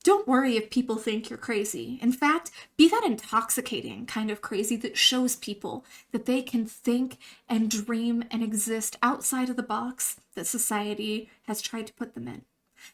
Don't worry if people think you're crazy. In fact, be that intoxicating kind of crazy that shows people that they can think and dream and exist outside of the box that society has tried to put them in.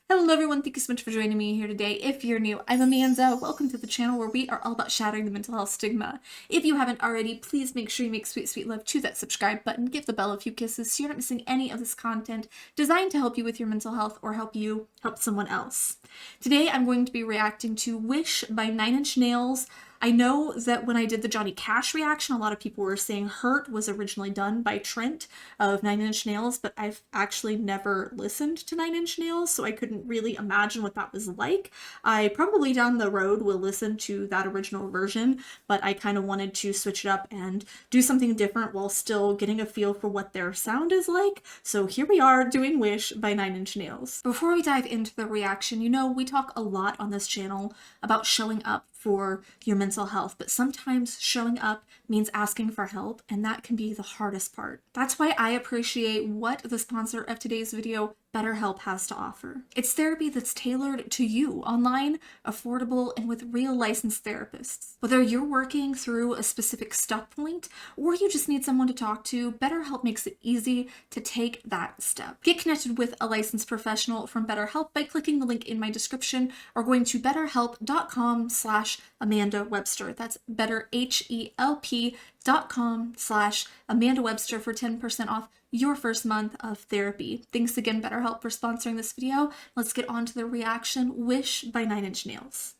Hello everyone, thank you so much for joining me here today. If you're new, I'm Amanda. Welcome to the channel where we are all about shattering the mental health stigma. If you haven't already, please make sure you make sweet, sweet love to that subscribe button. Give the bell a few kisses so you're not missing any of this content designed to help you with your mental health or help you help someone else. Today I'm going to be reacting to Wish by 9 Inch Nails. I know that when I did the Johnny Cash reaction, a lot of people were saying Hurt was originally done by Trent of 9 Inch Nails, but I've actually never listened to 9 Inch Nails, so I couldn't really imagine what that was like. I probably down the road will listen to that original version, but I kind of wanted to switch it up and do something different while still getting a feel for what their sound is like. So here we are doing Wish by 9 Inch Nails. Before we dive into the reaction, you know, we talk a lot on this channel about showing up for your mental health, but sometimes showing up means asking for help, and that can be the hardest part. That's why I appreciate what the sponsor of today's video, BetterHelp, has to offer. It's therapy that's tailored to you, online, affordable, and with real licensed therapists. Whether you're working through a specific stuck point or you just need someone to talk to, BetterHelp makes it easy to take that step. Get connected with a licensed professional from BetterHelp by clicking the link in my description or going to betterhelp.com/Amanda Webster. That's betterhelp.com/Amanda Webster for 10% off your first month of therapy. Thanks again, BetterHelp, for sponsoring this video. Let's get on to the reaction. Wish by 9 Inch Nails.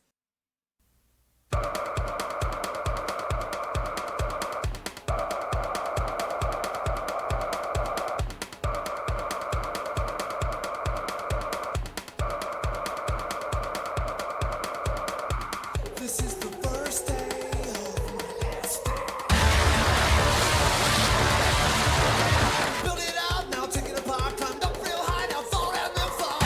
This is the first day of my last day. Build it out, now take it apart. Climbed up real high, now fall and then fall.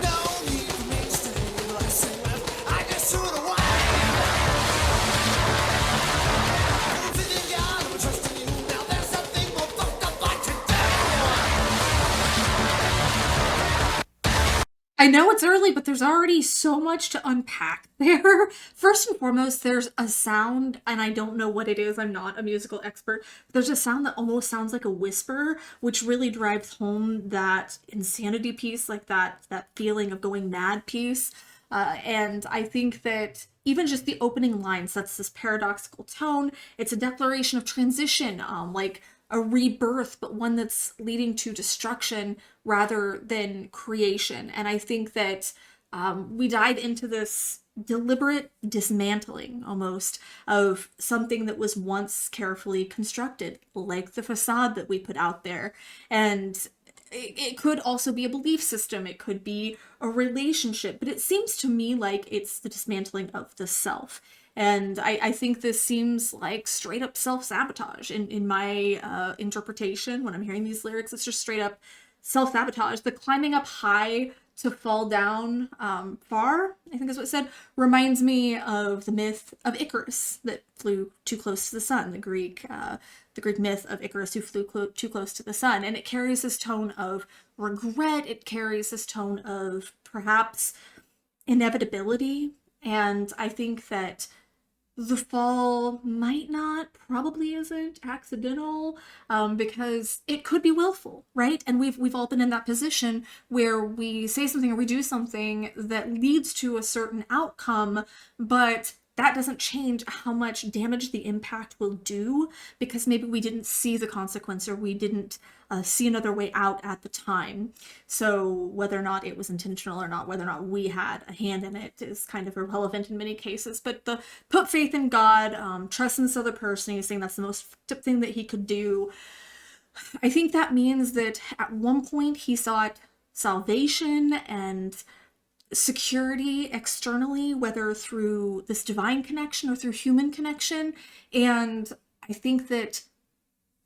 No need for me to stay, but I say left, I just threw it away. I'm thinking God, I'm trusting you. Now there's something more fucked up I can do. I know it's early, but there's already so much to unpack there. First and foremost, there's a sound, and I don't know what it is. I'm not a musical expert. But there's a sound that almost sounds like a whisper, which really drives home that insanity piece, like that feeling of going mad piece. And I think that even just the opening line sets this paradoxical tone. It's a declaration of transition, like a rebirth, but one that's leading to destruction rather than creation. And I think that we dive into this deliberate dismantling almost of something that was once carefully constructed, like the facade that we put out there. And it could also be a belief system, it could be a relationship, but it seems to me like it's the dismantling of the self. And I think this seems like straight up self-sabotage in my interpretation. When I'm hearing these lyrics, it's just straight up self-sabotage. The climbing up high to fall down far, I think is what it said, reminds me of the myth of Icarus that flew too close to the sun, the Greek myth of Icarus who flew too close to the sun. And it carries this tone of regret, it carries this tone of perhaps inevitability. And I think that the fall might not, probably isn't accidental, because it could be willful, right? And we've all been in that position where we say something or we do something that leads to a certain outcome, but that doesn't change how much damage the impact will do because maybe we didn't see the consequence or we didn't see another way out at the time. So whether or not it was intentional or not, whether or not we had a hand in it is kind of irrelevant in many cases. But the put faith in God, trust in this other person, he's saying that's the most thing that he could do. I think that means that at one point he sought salvation and security externally, whether through this divine connection or through human connection. And I think that,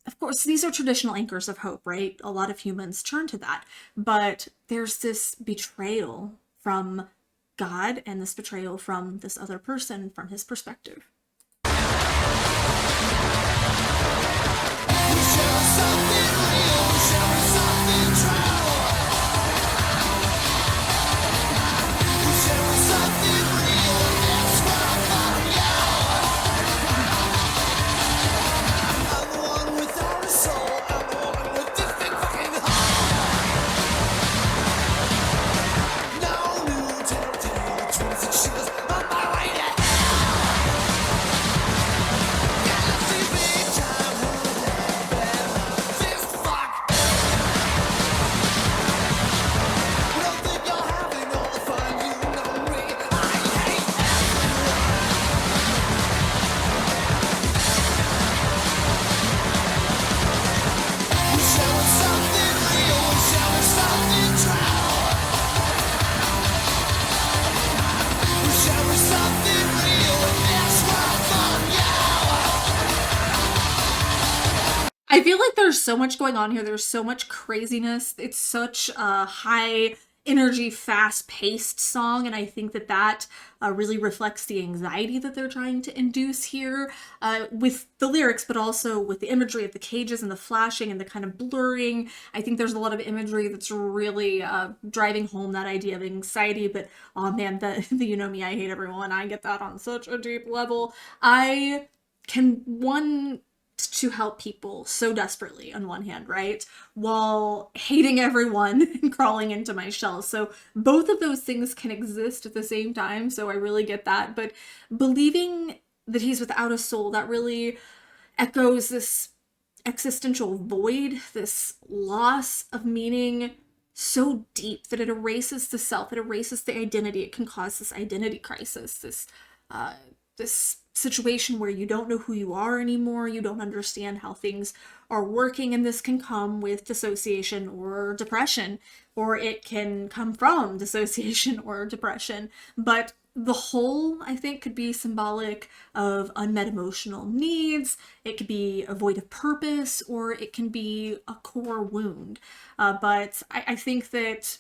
of course, these are traditional anchors of hope, right? A lot of humans turn to that, but there's this betrayal from God and this betrayal from this other person from his perspective. Something real, something true. so much going on here. There's so much craziness. It's such a high energy, fast paced song. And I think that really reflects the anxiety that they're trying to induce here with the lyrics, but also with the imagery of the cages and the flashing and the kind of blurring. I think there's a lot of imagery that's really driving home that idea of anxiety. But oh man, the you know me, I hate everyone. I get that on such a deep level. I can want to help people so desperately on one hand, right? While hating everyone and crawling into my shell. So both of those things can exist at the same time. So I really get that. But believing that he's without a soul, that really echoes this existential void, this loss of meaning so deep that it erases the self, it erases the identity. It can cause this identity crisis, this situation where you don't know who you are anymore, you don't understand how things are working, and this can come with dissociation or depression, or it can come from dissociation or depression. But the whole, I think, could be symbolic of unmet emotional needs. It could be a void of purpose, or it can be a core wound. But I think that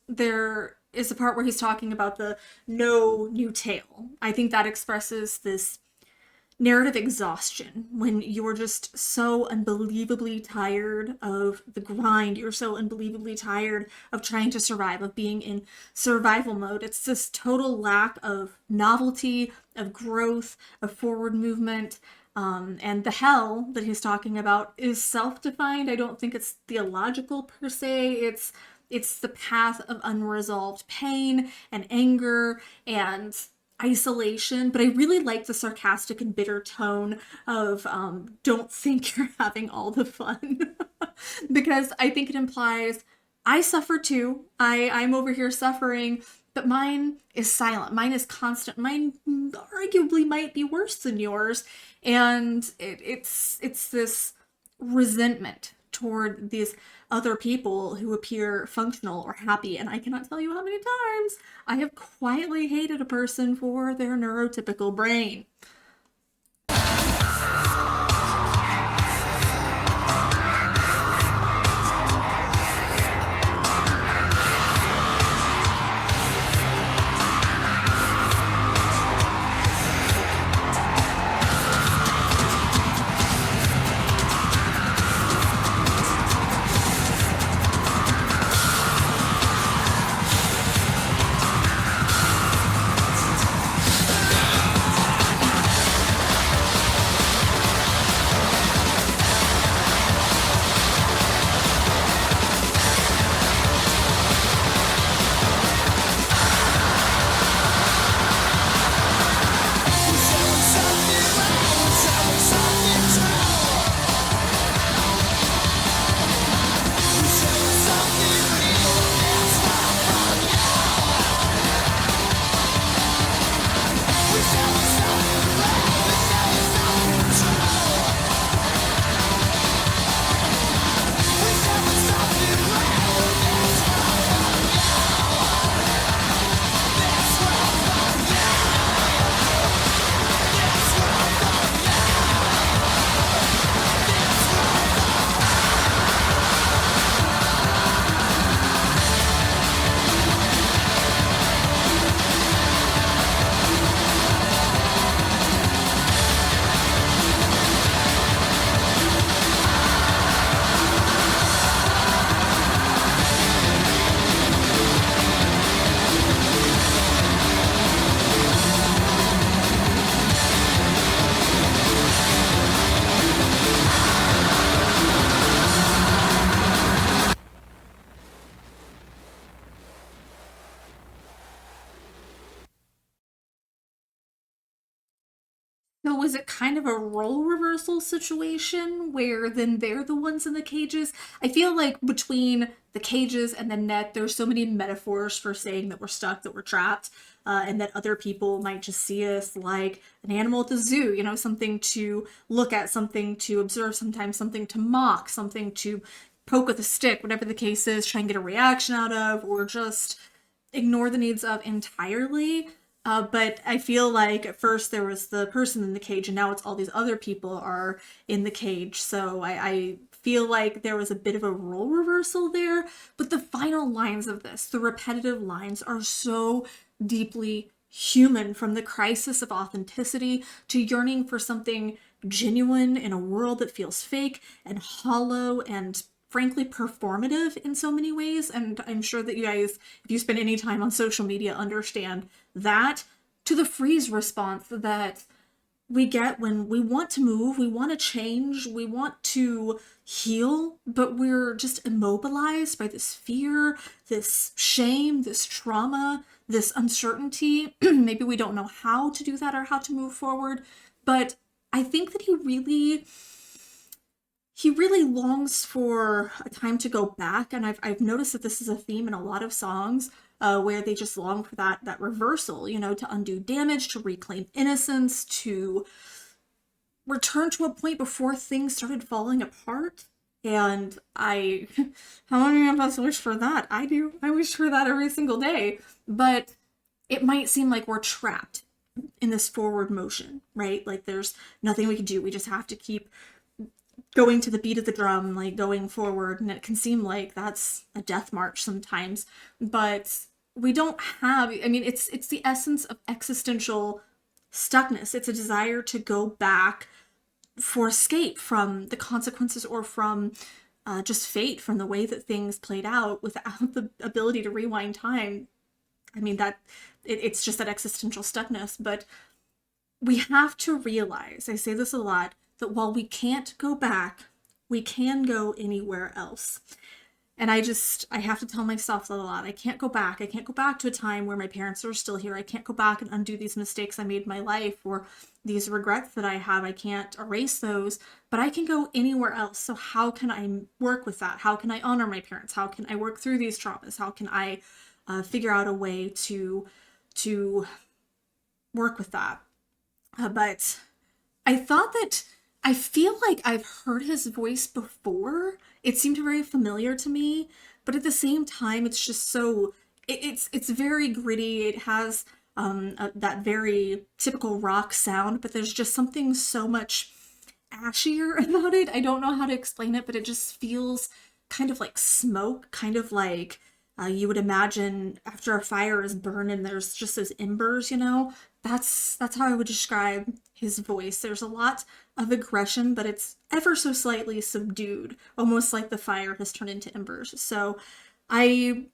there is a part where he's talking about the no new tale. I think that expresses this narrative exhaustion when you're just so unbelievably tired of the grind. You're so unbelievably tired of trying to survive, of being in survival mode. It's this total lack of novelty, of growth, of forward movement. And the hell that he's talking about is self-defined. I don't think it's theological per se. It's the path of unresolved pain and anger and isolation. But I really like the sarcastic and bitter tone of don't think you're having all the fun. Because I think it implies I suffer too. I'm over here suffering, but mine is silent. Mine is constant. Mine arguably might be worse than yours. And it's this resentment toward these other people who appear functional or happy. And I cannot tell you how many times I have quietly hated a person for their neurotypical brain. So was it kind of a role reversal situation where then they're the ones in the cages? I feel like between the cages and the net, there's so many metaphors for saying that we're stuck, that we're trapped, and that other people might just see us like an animal at the zoo, something to look at, something to observe, sometimes something to mock, something to poke with a stick, whatever the case is, try and get a reaction out of, or just ignore the needs of entirely. But I feel like at first there was the person in the cage, and now it's all these other people are in the cage. So I feel like there was a bit of a role reversal there, but the final lines of this, the repetitive lines, are so deeply human, from the crisis of authenticity to yearning for something genuine in a world that feels fake and hollow and frankly performative in so many ways. And I'm sure that you guys, if you spend any time on social media, understand that, to the freeze response that we get when we want to move, we want to change, we want to heal, but we're just immobilized by this fear, this shame, this trauma, this uncertainty. Maybe we don't know how to do that or how to move forward, but I think that he really longs for a time to go back, and I've noticed that this is a theme in a lot of songs, where they just long for that reversal, to undo damage, to reclaim innocence, to return to a point before things started falling apart. And how many of us wish for that? I do. I wish for that every single day. But it might seem like we're trapped in this forward motion, right? Like there's nothing we can do. We just have to keep going to the beat of the drum, like going forward, and it can seem like that's a death march sometimes, but we don't have, I mean, it's the essence of existential stuckness. It's a desire to go back for escape from the consequences, or from just fate, from the way that things played out, without the ability to rewind time. I mean, it's just that existential stuckness. But we have to realize, I say this a lot, that while we can't go back, we can go anywhere else. And I have to tell myself that a lot. I can't go back. I can't go back to a time where my parents are still here. I can't go back and undo these mistakes I made in my life, or these regrets that I have. I can't erase those, but I can go anywhere else. So how can I work with that? How can I honor my parents? How can I work through these traumas? How can I figure out a way to work with that? But I thought that I feel like I've heard his voice before. It seemed very familiar to me, but at the same time, it's just so, it's very gritty. It has that very typical rock sound, but there's just something so much ashier about it. I don't know how to explain it, but it just feels kind of like smoke, kind of like you would imagine after a fire is burned and there's just those embers, That's how I would describe his voice. There's a lot of aggression, but it's ever so slightly subdued, almost like the fire has turned into embers. So I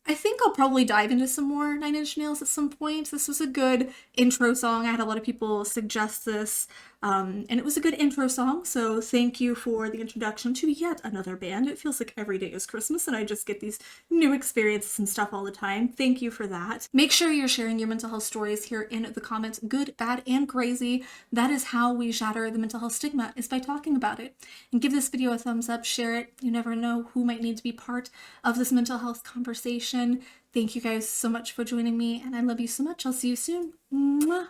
think I'll probably dive into some more Nine Inch Nails at some point. This was a good intro song. I had a lot of people suggest this, and it was a good intro song, so thank you for the introduction to yet another band. It feels like every day is Christmas, and I just get these new experiences and stuff all the time. Thank you for that. Make sure you're sharing your mental health stories here in the comments, good, bad, and crazy. That is how we shatter the mental health stigma, is by talking about it. And give this video a thumbs up, share it. You never know who might need to be part of this mental health conversation. Thank you guys so much for joining me, and I love you so much. I'll see you soon. Mwah.